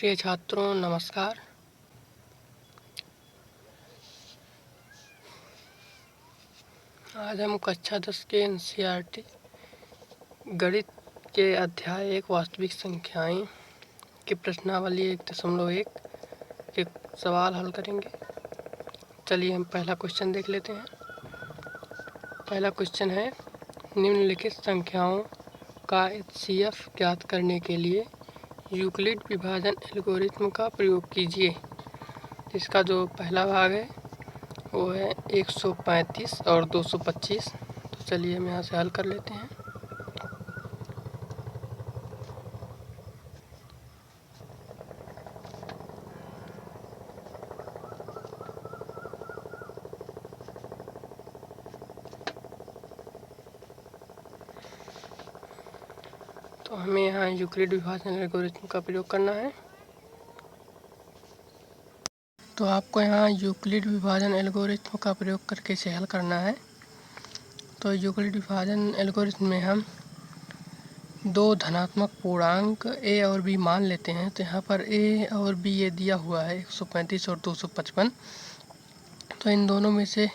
प्रिय छात्रों नमस्कार। आज हम कक्षा 10 के एनसीईआरटी गणित के अध्याय 1 वास्तविक संख्याएं की प्रश्नावली 1.1 के सवाल हल करेंगे। चलिए हम पहला क्वेश्चन देख लेते हैं। पहला क्वेश्चन है, निम्नलिखित संख्याओं का एचसीएफ ज्ञात करने के लिए यूक्लिड विभाजन एल्गोरिथ्म का प्रयोग कीजिए। इसका जो पहला भाग है वो है 135 और 225। तो चलिए हम यहाँ से हल कर लेते हैं। तो हमें यहाँ यूक्लिड विभाजन एल्गोरिथ्म का प्रयोग करना है। तो आपको यहाँ यूक्लिड विभाजन एल्गोरिथ्म का प्रयोग करके इसे हल करना है। तो यूक्लिड विभाजन एल्गोरिथ्म में हम दो धनात्मक पूर्णांक a और b मान लेते हैं। तो यहाँ पर a और b ये दिया हुआ है 135 और 255। तो इन दोनों में से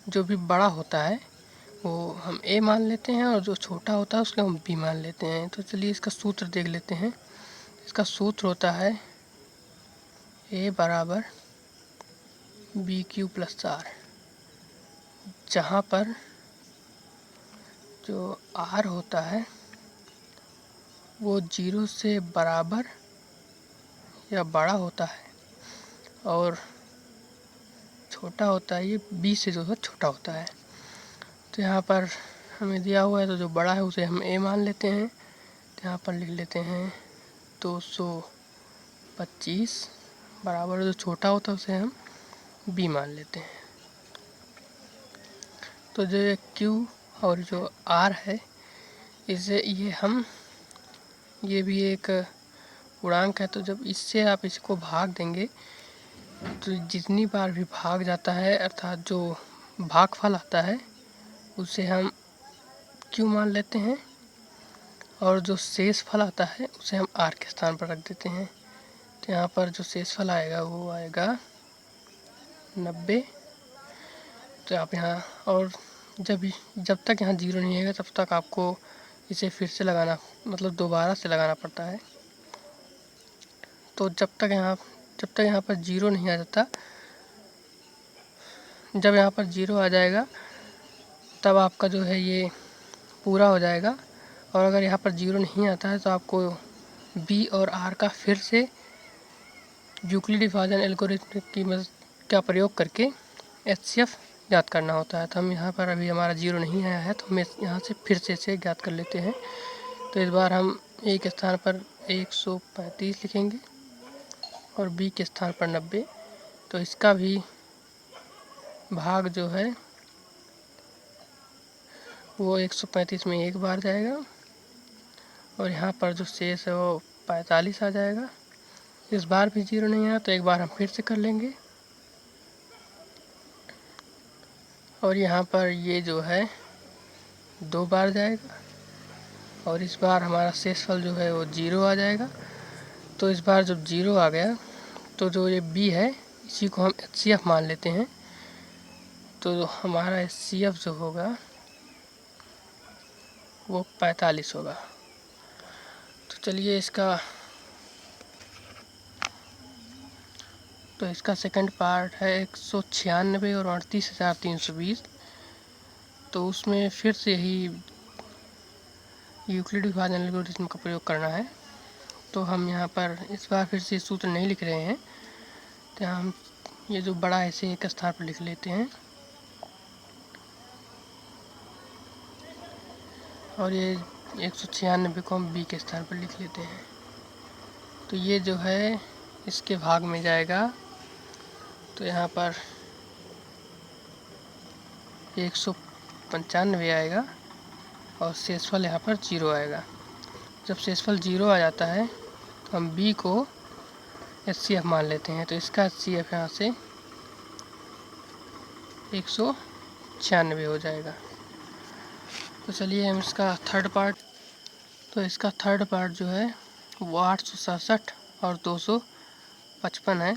जो भी बड़ा होता है वो हम a मान लेते हैं और जो छोटा होता है उसको हम b मान लेते हैं। तो चलिए इसका सूत्र देख लेते हैं। इसका सूत्र होता है a बराबर BQ + R, जहाँ पर जो R होता है वो 0 से बराबर या बड़ा होता है और छोटा होता है ये b से जो है छोटा होता है। तो यहाँ पर हमें दिया हुआ है तो जो बड़ा है उसे हम a मान लेते हैं। तो यहाँ पर लिख लेते हैं 225 बराबर जो छोटा होता है उसे हम b मान लेते हैं। तो जो ये q और जो r है इसे ये भी एक पूर्णांक है। तो जब इससे आप इसको भाग देंगे तो जितनी बार भी भाग जाता है अर्थात जो भागफल आता है उसे हम q मान लेते हैं और जो शेष फल आता है उसे हम r के स्थान पर रख देते हैं। तो यहाँ पर जो शेष फल आएगा वो आएगा 90। तो आप यहाँ और जब तक यहाँ 0 नहीं आएगा तब तक आपको इसे फिर से लगाना मतलब दोबारा से लगाना पड़ता है। तो जब तक यहाँ पर 0 नहीं आ जाता, जब यहाँ पर 0 आ जाएगा तब आपका जो है ये पूरा हो जाएगा। और अगर यहाँ पर 0 नहीं आता है तो आपको b और r का फिर से यूक्लिड विभाजन एल्गोरिथ्म की मदद का प्रयोग करके एचसीएफ ज्ञात करना होता है। तो हम यहाँ पर अभी हमारा 0 नहीं आया है तो हम यहाँ से फिर से इसे ज्ञात कर लेते हैं। तो इस बार हम a के स्थान पर 135 लिखेंगे और b के स्थान पर 90। तो इसका भी भाग जो है वो 135 में एक बार जाएगा और यहाँ पर जो शेष है वो 45 आ जाएगा। इस बार भी 0 नहीं आया तो एक बार हम फिर से कर लेंगे और यहाँ पर ये जो है 2 बार जाएगा और इस बार हमारा शेषफल जो है वो 0 आ जाएगा। तो इस बार जब 0 आ गया तो जो ये b है इसी को हम एचसीएफ मान लेते हैं। तो हमारा एचसीएफ जो होगा वो 45 होगा। तो चलिए इसका सेकंड पार्ट है 196 और 38,320। तो उसमें फिर से ही यूक्लिड विभाजन एल्गोरिथ्म का प्रयोग करना है। तो हम यहाँ पर इस बार फिर से सूत्र नहीं लिख रहे हैं। तो हम ये जो बड़ा है इसे एक स्थान पर लिख लेते हैं और ये 196 को हम b के स्थान पर लिख लेते हैं। तो ये जो है इसके भाग में जाएगा। तो यहाँ पर 195 आएगा और शेषफल यहाँ पर 0 आएगा। जब शेषफल 0 आ जाता है तो हम b को एचसीएफ मान लेते हैं। तो इसका एचसीएफ यहाँ से 196 हो जाएगा। तो चलिए हम इसका थर्ड पार्ट जो है वो 867 और 255 है।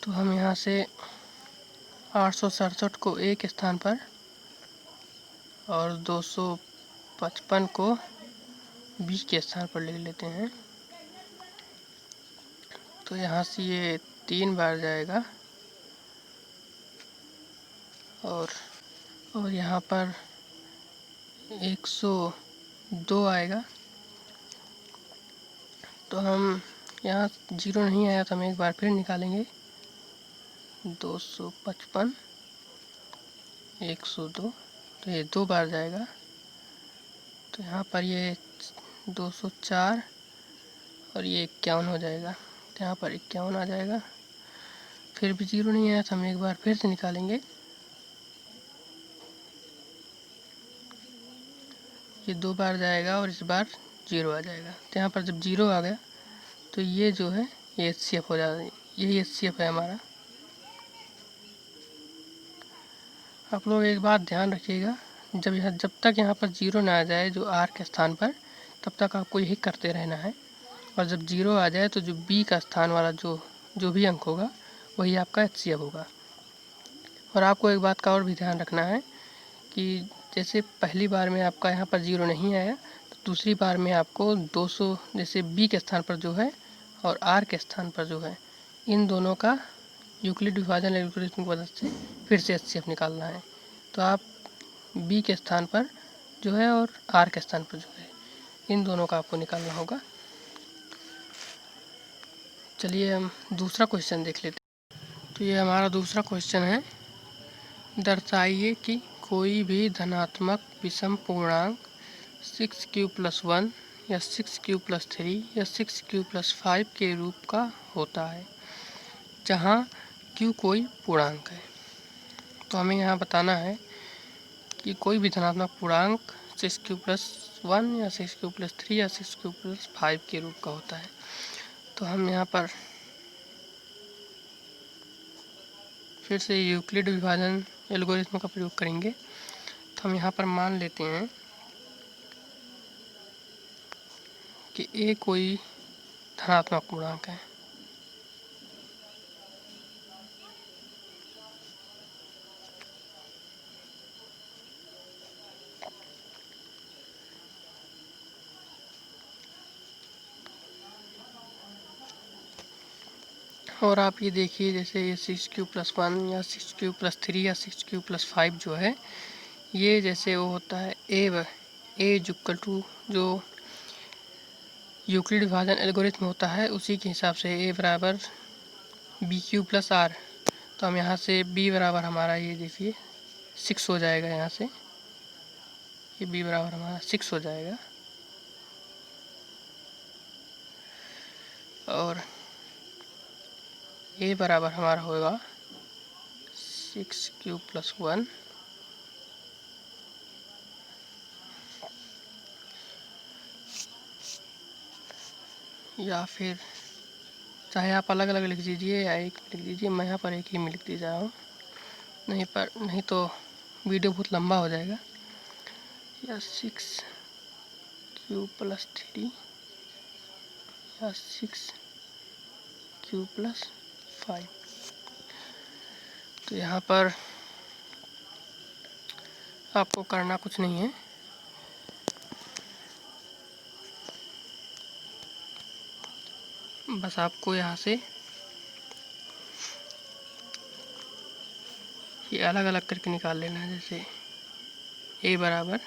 तो हम यहाँ से 867 को A के स्थान पर और 255 को B के स्थान पर लिख लेते हैं। तो यहाँ से ये 3 बार जाएगा और यहाँ पर 102 आएगा। तो हम यहाँ 0 नहीं आया तो हम एक बार फिर निकालेंगे। 255 102, तो ये 2 बार जाएगा। तो यहाँ पर ये 204 और ये 51 हो जाएगा। तो यहाँ पर 51 आ जाएगा। फिर भी 0 नहीं आया तो हम एक बार फिर से निकालेंगे। ये 2 बार जाएगा और इस बार 0 आ जाएगा। तो यहाँ पर जब 0 आ गया तो ये जो है ये HCF हो जाएगा। यही HCF है हमारा। आप लोग एक बात ध्यान रखिएगा, जब तक यहाँ पर 0 ना आ जाए जो R के स्थान पर, तब तक आपको यही करते रहना है। और जब 0 आ जाए तो जो B का स्थान वाला जो भी अंक होगा वही आपका HCF होगा। और आपको एक बात का और भी ध्यान रखना है कि जैसे पहली बार में आपका यहाँ पर 0 नहीं आया तो दूसरी बार में आपको 200, जैसे B के स्थान पर जो है और R के स्थान पर जो है, इन दोनों का यूक्लिड विभाजन एल्गोरिथम की मदद से फिर से HCF निकालना है। तो आप B के स्थान पर जो है और R के स्थान पर जो है, इन दोनों का आपको निकालना होगा। चलिए हम दूसरा क्वेश्चन देख लेते हैं। तो ये हमारा दूसरा क्वेश्चन है, दर्शाइए कि कोई भी धनात्मक विषम पूर्णांक 6q+1 या 6q+3 या 6q+5 के रूप का होता है जहाँ q कोई पूर्णांक है। तो हमें यहाँ बताना है कि कोई भी धनात्मक पूर्णांक 6q+1 या 6q+3 या 6q+5 के रूप का होता है। तो हम यहाँ पर फिर से यूक्लिड विभाजन एल्गोरिथम का प्रयोग करेंगे। तो हम यहाँ पर मान लेते हैं कि A कोई धनात्मक पूर्णांक है। और आप ये देखिए, जैसे ये 6q+1 या 6q+3 या 6q+5 जो है, ये जैसे वो होता है A इक्वल टू जो यूक्लिड विभाजन एल्गोरिथम होता है उसी के हिसाब से A बराबर BQ+R। तो हम यहाँ से B बराबर हमारा ये देखिए 6 हो जाएगा। यहाँ से ये B बराबर हमारा 6 हो जाएगा। और A बराबर हमारा होगा 6q+1 या फिर चाहे आप अलग अलग लिख दीजिए या एक लिख दीजिए। मैं यहाँ पर एक ही में लिख दी जा रहा हूँ, नहीं तो वीडियो बहुत लंबा हो जाएगा। या 6q+3 या 6q+5। तो यहाँ पर आपको करना कुछ नहीं है, बस आपको यहाँ से ये अलग अलग करके निकाल लेना है। जैसे A बराबर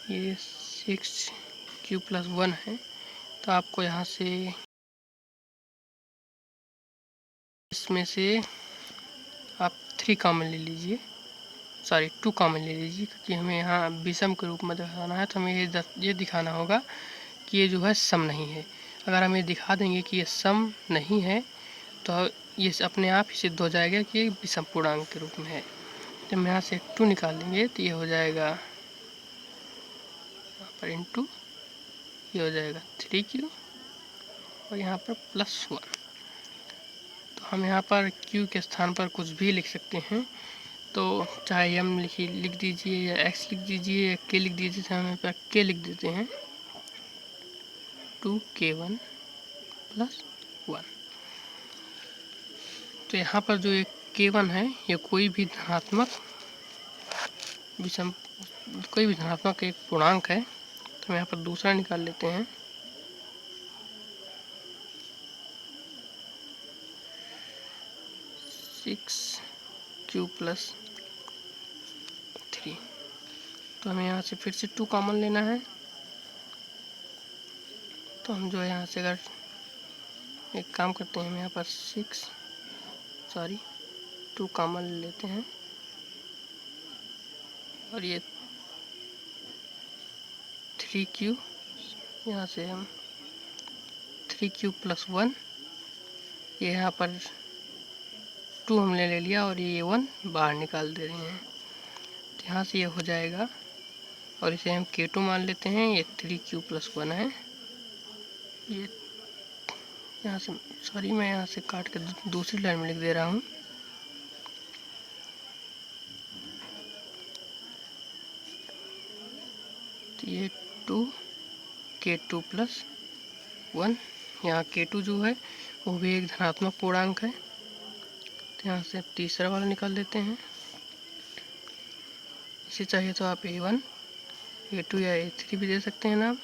ये 6q+1 है, तो आपको यहाँ से इसमें से आप 3 कॉमन ले लीजिए, 2 कॉमन ले लीजिए, क्योंकि हमें यहाँ विषम के रूप में दिखाना है। तो हमें ये दिखाना होगा कि ये जो है सम नहीं है। अगर हम ये दिखा देंगे कि ये सम नहीं है तो ये अपने आप ही सिद्ध हो जाएगा कि ये विषम पूर्णांक के रूप में है। जब हम यहाँ से 2 निकाल लेंगे तो ये हो जाएगा यहाँ पर इंटू, ये हो जाएगा 3q और यहाँ पर +1। तो हम यहाँ पर q के स्थान पर कुछ भी लिख सकते हैं। तो चाहे m लिख दीजिए या x लिख दीजिए या k लिख दीजिए। तो हम यहाँ पर k लिख देते हैं। 2k1 plus 1। तो यहाँ पर जो एक k1 है ये कोई भी धनात्मक एक पूर्णांक है। तो हम यहाँ पर दूसरा निकाल लेते हैं। Six Q plus 3। तो हमें यहाँ से फिर से 2 कॉमन लेना है। तो हम जो है यहाँ से अगर एक काम करते हैं, हम यहाँ पर 2 कॉमन लेते हैं और ये 3q, यहाँ से हम 3q प्लस 1, ये यहाँ पर 2 हमने ले लिया और ये 1 बाहर निकाल दे रहे हैं। तो यहाँ से ये हो जाएगा और इसे हम k2 मान लेते हैं। ये 3q प्लस 1 है। ये यहाँ से मैं यहाँ से काट के दूसरी लाइन में लिख दे रहा हूँ। तो ये 2k2 प्लस 1, यहाँ k2 जो है वो भी एक धनात्मक पूर्णांक है। तो यहाँ से तीसरा वाला निकाल देते हैं। इसे चाहिए तो आप a1, a2 या a3 भी दे सकते हैं नाम।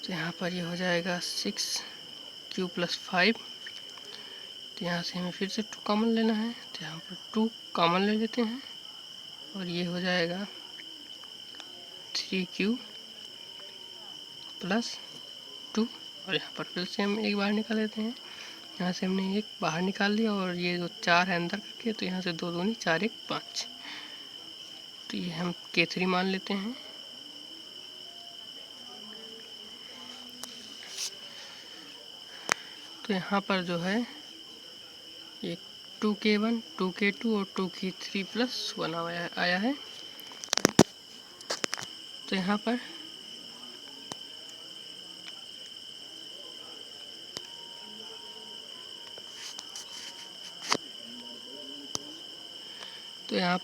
तो यहाँ पर ये हो जाएगा 6q प्लस 5। तो यहाँ से हमें फिर से 2 कॉमन लेना है। तो यहाँ पर 2 कॉमन ले लेते हैं और ये हो जाएगा 3q प्लस 2। और यहाँ पर फिर से हम एक बाहर निकाल लेते हैं। यहाँ से हमने एक बाहर निकाल दिया और ये जो 4 है अंदर करके, तो यहाँ से 2 दूनी 4 1 5। तो ये हम k3 मान लेते हैं। तो यहाँ पर जो है ये 2k1, 2k2 और 2k3 प्लस 1 आया है। तो यहाँ पर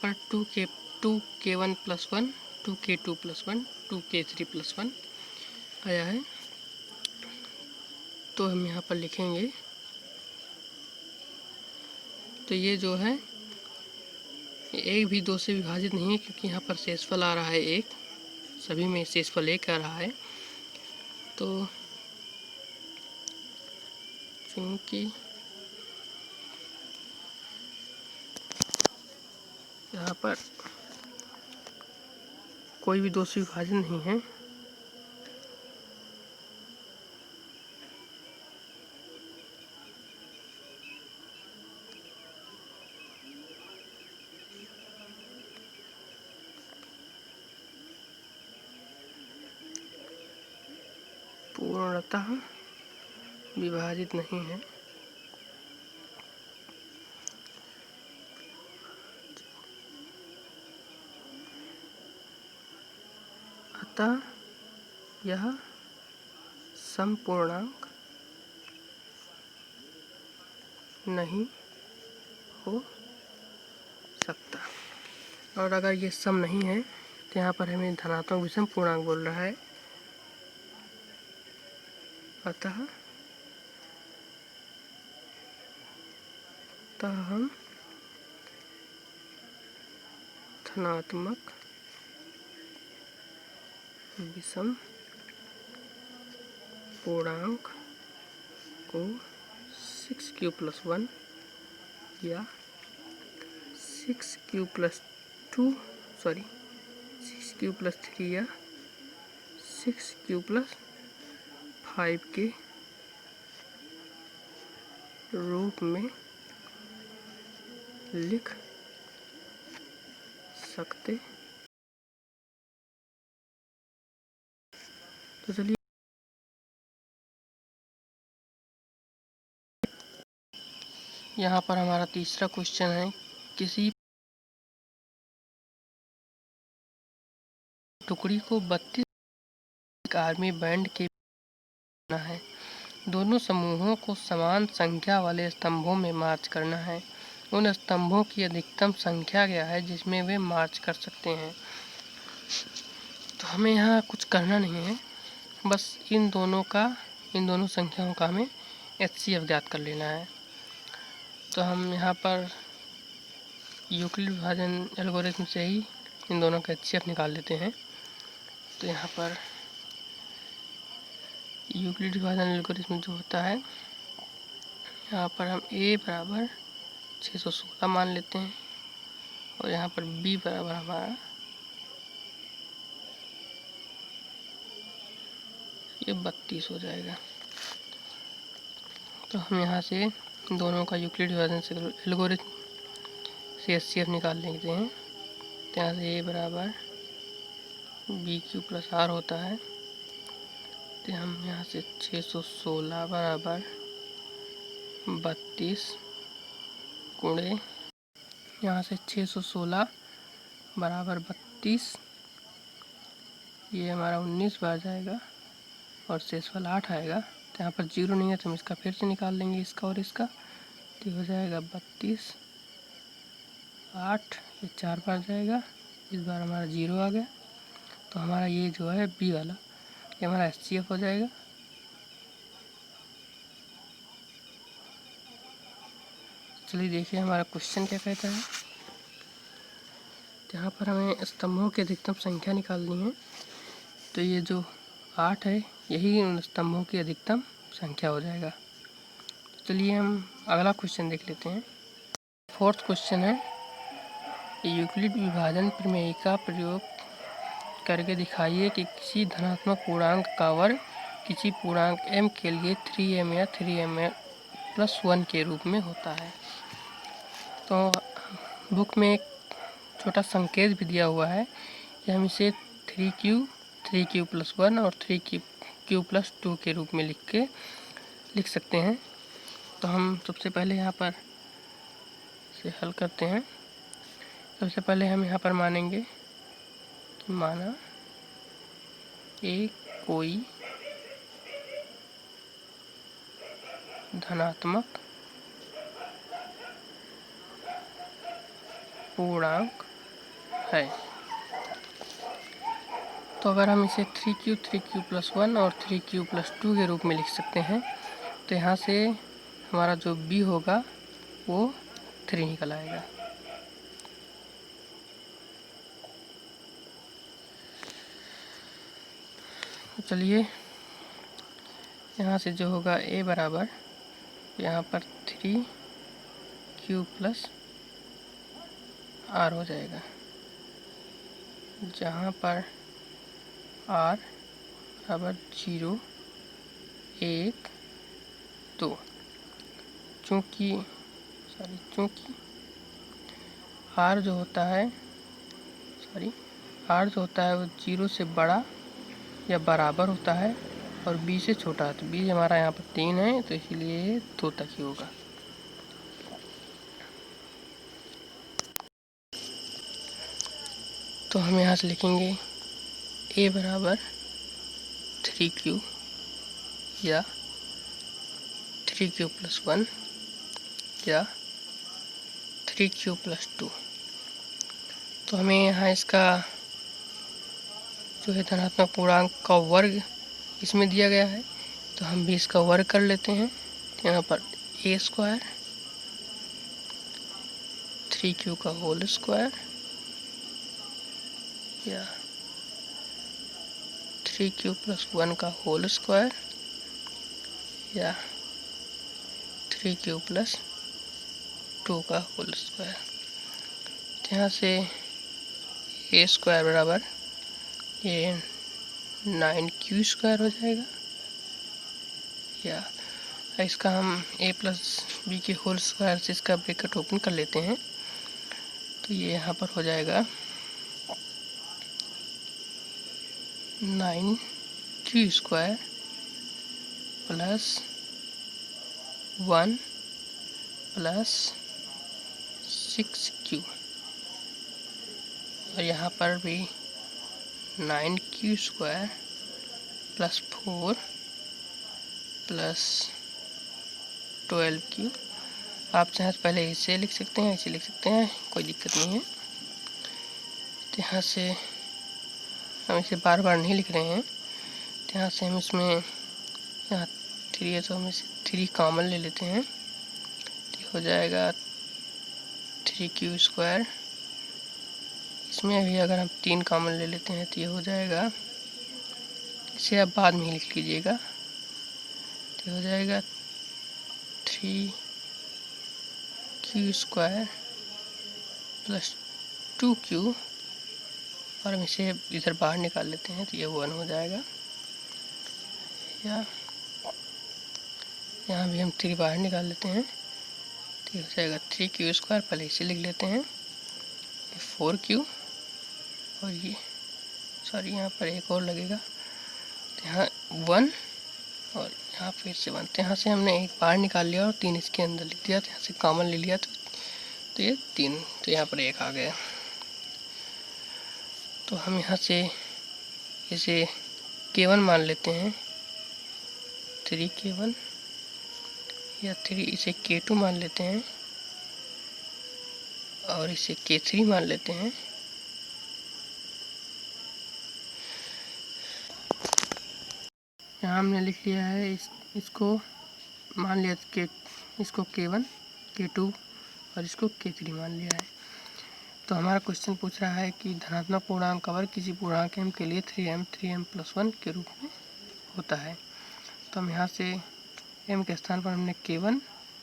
पर 2k1 plus 1, 2k2 plus 1, 2k3 plus 1 आया है। तो हम यहाँ पर लिखेंगे, तो ये जो है एक भी 2 से विभाजित नहीं है, क्योंकि यहाँ पर शेषफल आ रहा है 1, सभी में शेषफल 1 आ रहा है। तो चूँकि यहाँ पर कोई भी 2 से विभाजन नहीं है, पूर्णतः विभाजित नहीं है। अतः यह समपूर्णांक नहीं हो सकता। और अगर ये सम नहीं है तो यहाँ पर हमें धनात्मक विषम पूर्णांक बोल रहा है। अतः हम धनात्मक विषम पूर्णांक को 6q प्लस 1 या 6q प्लस 3 या 6q प्लस 5 के रूप में लिख सकते। तो चलिए यहाँ पर हमारा तीसरा क्वेश्चन है, किसी टुकड़ी को 32 आर्मी बैंड के बनाना है। दोनों समूहों को समान संख्या वाले स्तंभों में मार्च करना है। उन स्तंभों की अधिकतम संख्या क्या है जिसमें वे मार्च कर सकते हैं। तो हमें यहाँ कुछ करना नहीं है, बस इन दोनों संख्याओं का हमें HCF ज्ञात कर लेना है। तो हम यहाँ पर यूक्लिड विभाजन एल्गोरिथम से ही इन दोनों का HCF निकाल लेते हैं। तो यहाँ पर यूक्लिड विभाजन एल्गोरिथम जो होता है, यहाँ पर हम a बराबर 616 मान लेते हैं और यहाँ पर b बराबर हमारा ये 32 हो जाएगा। तो हम यहाँ से दोनों का यूक्लिड विभाजन एल्गोरिथम से HCF निकाल लेते हैं। तो यहाँ से a बराबर BQ प्लस R होता है। तो हम यहाँ से 616 बराबर 32 गुणे यहाँ से 616 बराबर 32, ये हमारा 19 बार जाएगा और शेष वाला 8 आएगा। तो यहाँ पर 0 नहीं है तो हम इसका फिर से निकाल लेंगे, इसका और इसका। तो हो जाएगा 32, 8, ये 4 बार जाएगा, इस बार हमारा 0 आ गया। तो हमारा ये जो है बी वाला, ये हमारा HCF हो जाएगा। चलिए देखिए हमारा क्वेश्चन क्या कहता है। तो यहाँ पर हमें स्तंभों की अधिकतम संख्या निकालनी है। तो ये जो 8 है यही उन स्तंभों की अधिकतम संख्या हो जाएगा। चलिए हम अगला क्वेश्चन देख लेते हैं। फोर्थ क्वेश्चन है, यूक्लिड विभाजन प्रमेय का प्रयोग करके दिखाइए कि किसी धनात्मक पूर्णांक का वर्ग किसी पूर्णांक m के लिए 3m या 3m+1 के रूप में होता है। तो बुक में एक छोटा संकेत भी दिया हुआ है कि हम इसे 3q+1 और 3q+2 के रूप में लिख सकते हैं। तो हम सबसे पहले यहाँ पर इसे हल करते हैं। सबसे पहले हम यहाँ पर मानेंगे कि माना एक कोई धनात्मक पूर्णांक है। तो अगर हम इसे 3q+1 और 3q+2 के रूप में लिख सकते हैं, तो यहाँ से हमारा जो b होगा वो 3 निकल आएगा। तो चलिए यहाँ से जो होगा a बराबर यहाँ पर 3q+r हो जाएगा, जहाँ पर r बराबर 0, 1, 2। चूँकि r जो होता है वो 0 से बड़ा या बराबर होता है और b से छोटा है। तो b हमारा यहाँ पर 3 है, तो इसीलिए 2 तक ही होगा। तो हम यहाँ से लिखेंगे a बराबर 3q या 3q+1 या 3q+2। तो हमें यहाँ इसका जो है धनात्मक पूर्णांक का वर्ग इसमें दिया गया है, तो हम भी इसका वर्ग कर लेते हैं। तो यहाँ पर a² 3q का होल स्क्वायर या 3q+1 का होल स्क्वायर या 3q+2 का होल स्क्वायर। तो यहाँ से a² बराबर ये 9q² हो जाएगा, या इसका हम a+b के होल स्क्वायर से इसका ब्रैकेट ओपन कर लेते हैं। तो ये यहाँ पर हो जाएगा 9q² + 1 + 6q, और यहाँ पर भी 9q² + 4 + 12q। आप चाहे तो पहले इसे लिख सकते हैं, इसे लिख सकते हैं, कोई दिक्कत नहीं है। तो यहाँ से हम इसे बार बार नहीं लिख रहे हैं। यहाँ से हम इसमें यहाँ 3 है तो हम इसे 3 कॉमन ले लेते हैं, तो हो जाएगा 3q²। इसमें अभी अगर हम 3 कॉमन ले लेते हैं तो ये हो जाएगा, इसे आप बाद में लिख लीजिएगा, तो हो जाएगा 3q² + 2q, और हम इसे इधर बाहर निकाल लेते हैं तो ये 1 हो जाएगा। या यहाँ भी हम 3 बाहर निकाल लेते हैं तो ये हो जाएगा 3q², पहले इसे लिख लेते हैं, ये 4q, और ये सॉरी यहाँ पर एक और लगेगा, तो यहाँ 1 और यहाँ फिर से 1, तो यहाँ से हमने एक बाहर निकाल लिया और 3 इसके अंदर लिख दिया, तो यहाँ से कॉमन ले लिया तो ये 3, तो यहाँ पर 1 आ गया। तो हम यहाँ से इसे k1 मान लेते हैं, 3k1, या 3 इसे k2 मान लेते हैं, और इसे k3 मान लेते हैं। यहाँ हमने लिख लिया है इसको मान लिया के, इसको k1, k2 और इसको k3 मान लिया है। तो हमारा क्वेश्चन पूछ रहा है कि धनात्मक पूर्णांक का वर्ग किसी पूर्णांक m के लिए 3m+1 के रूप में होता है। तो हम यहाँ से m के स्थान पर हमने k1,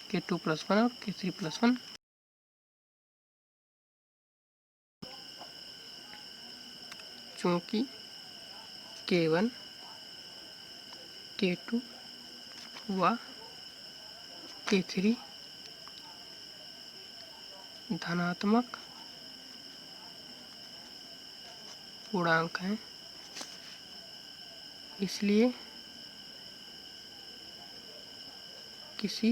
k2+1 और k3+1 चूँकि k1, k2 व k3 धनात्मक पूर्णांक हैं, इसलिए किसी,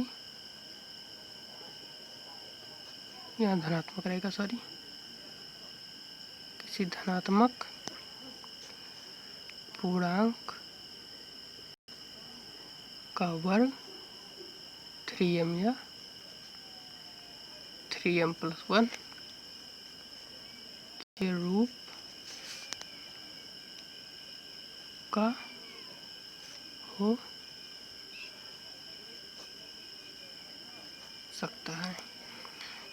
यहाँ धनात्मक रहेगा, सॉरी, किसी धनात्मक पूर्णांक का वर्ग 3m या 3m+1 के रूप का हो सकता है।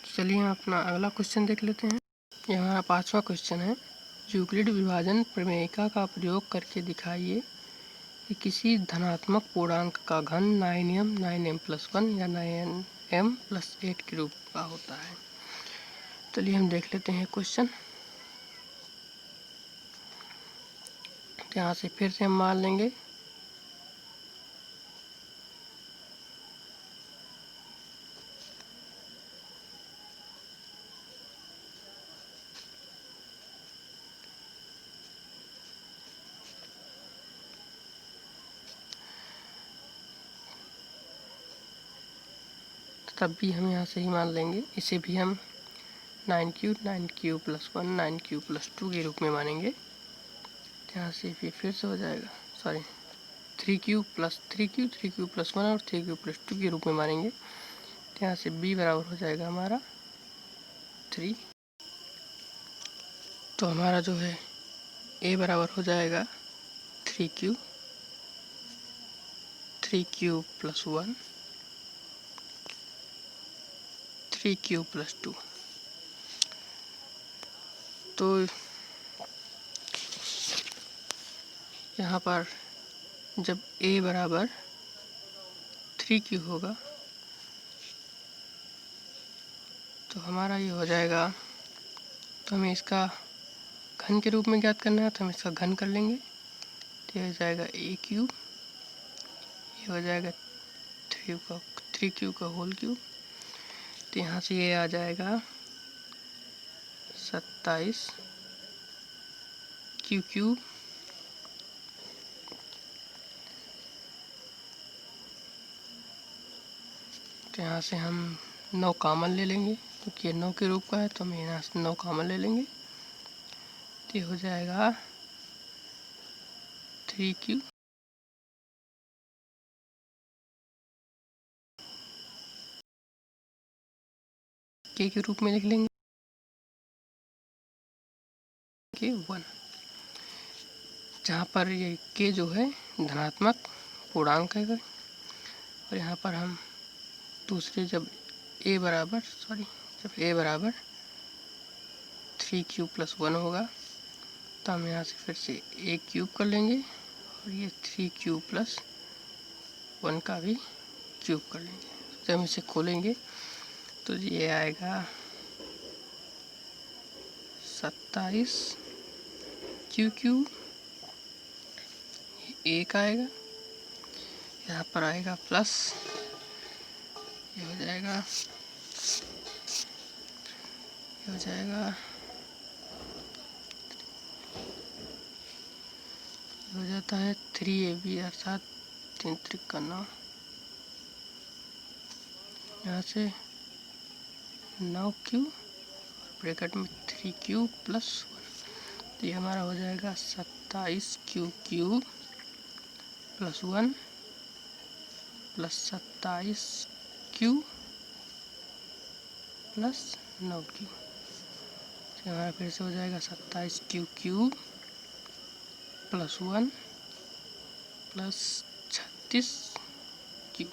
चलिए हम अपना अगला क्वेश्चन देख लेते हैं। ये हमारा 5वां क्वेश्चन है। यूक्लिड विभाजन प्रमेयिका का प्रयोग करके दिखाइए कि किसी धनात्मक पूर्णांक का घन 9m, 9m+1 या 9m+8 के रूप का होता है। चलिए हम देख लेते हैं क्वेश्चन। यहाँ से फिर से हम मान लेंगे तब भी हम यहाँ से ही मान लेंगे, इसे भी हम 9q, 9q+1, 9q+2 के रूप में मानेंगे। यहाँ से फिर से हो जाएगा, सॉरी, 3q + 3q, 3q+1 और 3q+2 के रूप में मानेंगे। तो यहाँ से b बराबर हो जाएगा हमारा 3। तो हमारा जो है a बराबर हो जाएगा 3q, 3q+1, 3q+2। तो यहाँ पर जब a बराबर 3q होगा तो हमारा ये हो जाएगा, तो हमें इसका घन के रूप में ज्ञात करना है, तो हम इसका घन कर लेंगे। तो ये हो जाएगा a3, ये हो जाएगा 3q का होल क्यूब। तो यहाँ से ये आ जाएगा 27q3। तो यहाँ से हम 9 कॉमन ले लेंगे, क्योंकि ये 9 के रूप का है, तो हम यहाँ से 9 कॉमन ले लेंगे। तो ये हो जाएगा 3q के रूप में लिख लेंगे के 1। जहाँ पर ये के जो है धनात्मक पूर्णांक है, और यहाँ पर हम दूसरे जब ए बराबर 3 क्यूब + 1 होगा तो हम यहाँ से फिर से ए क्यूब कर लेंगे और ये 3 क्यूब + 1 का भी क्यूब कर लेंगे। जब हम इसे खोलेंगे तो ये आएगा 27 क्यूब, एक आएगा, यहाँ पर आएगा प्लस, ये हो जाएगा हो जाता है 3ab अर्थात 3 त्रिक 9, यहाँ से 9 क्यूब ब्रैकेट में 3 क्यूब + 1, तो ये हमारा हो जाएगा 27 क्यूब + 1 + 27 क्यूब + 9 क्यूब, तो हमारा फिर से हो जाएगा 27 क्यूब + 1 + 36 क्यूब।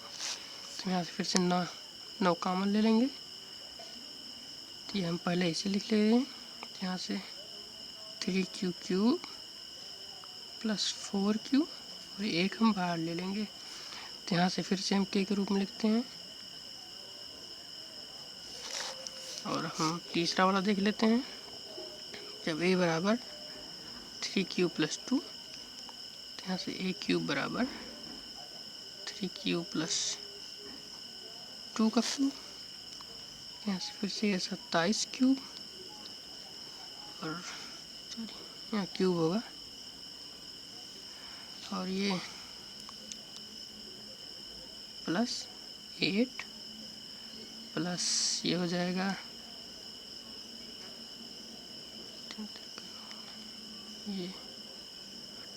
तो यहाँ से फिर से 9 कॉमन ले लेंगे, तो ये हम पहले इसे लिख ले रहे हैं। तो यहाँ से 3 क्यूब + 4 क्यूब और एक हम बाहर ले लेंगे, तो यहाँ से फिर से हम के रूप में लिखते हैं। और हम तीसरा वाला देख लेते हैं। जब a बराबर 3 क्यूब + 2, तो यहाँ से a क्यूब बराबर 3 क्यूब + 2 का क्यूब, यहाँ से फिर से 27 क्यूब और यहाँ क्यूब होगा, और ये +8 प्लस ये हो जाएगा ये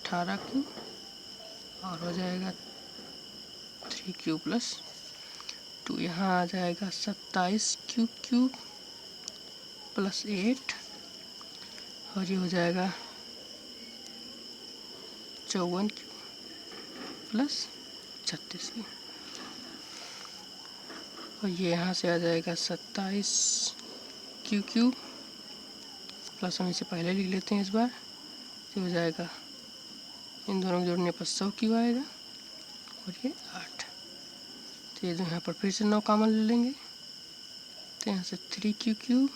18 क्यूब और हो जाएगा 3 क्यूब + 2, यहाँ आ जाएगा 27 क्यूब + 8 और ये हो जाएगा 54 क्यूब + 36 क्यूब, और ये यहाँ से आ जाएगा 27 क्यूब प्लस हम इसे पहले लिख लेते हैं इस बार, तो हो जाएगा इन दोनों को जोड़ने पर 100 क्यूब आएगा और ये 8, तो ये जो यहाँ पर फिर से 9 कॉमन ले लेंगे, तो यहाँ से 3 क्यूब 3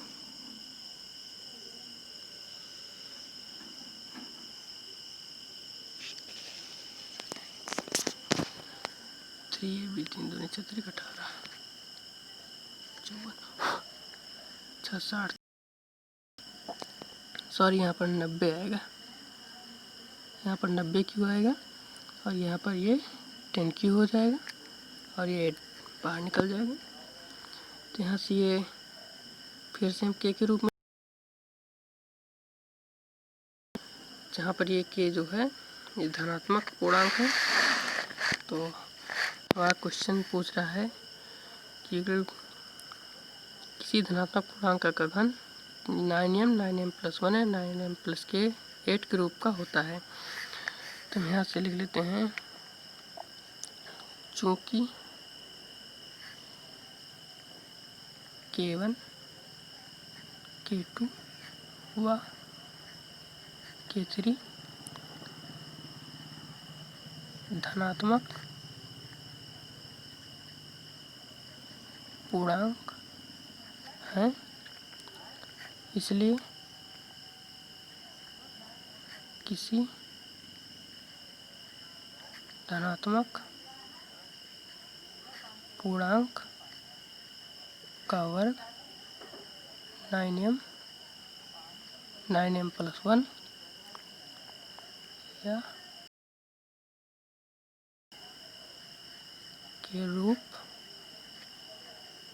3 2 4 18 54 60, सॉरी यहाँ पर 90 आएगा, यहाँ पर 90 क्यूब आएगा और यहाँ पर ये 10 क्यूब हो जाएगा और ये 8 बाहर निकल जाएगा, तो यहाँ से ये फिर से हम के रूप में, जहाँ पर ये के जो है ये धनात्मक पूर्णांक है, तो हमारा क्वेश्चन पूछ रहा है कि अगर किसी धनात्मक पूर्णांक का घन 9m + 1 है, 9m + k 8 के रूप का होता है, तो हम यहाँ से लिख लेते हैं चूँकि k1 k2 व k3 धनात्मक पूर्णांक हैं, इसलिए किसी धनात्मक पूर्णांक का वर्ग 9m + 1 या के रूप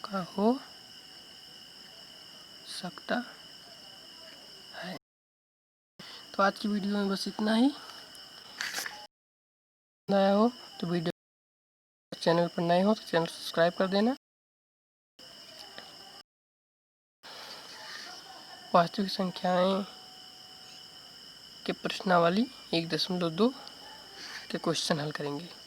का हो सकता है। तो आज की वीडियो में बस इतना ही। नया हो तो वीडियो, चैनल पर नए हो तो चैनल सब्सक्राइब कर देना। वास्तविक संख्याएं के प्रश्नावली 1.2 के क्वेश्चन हल करेंगे।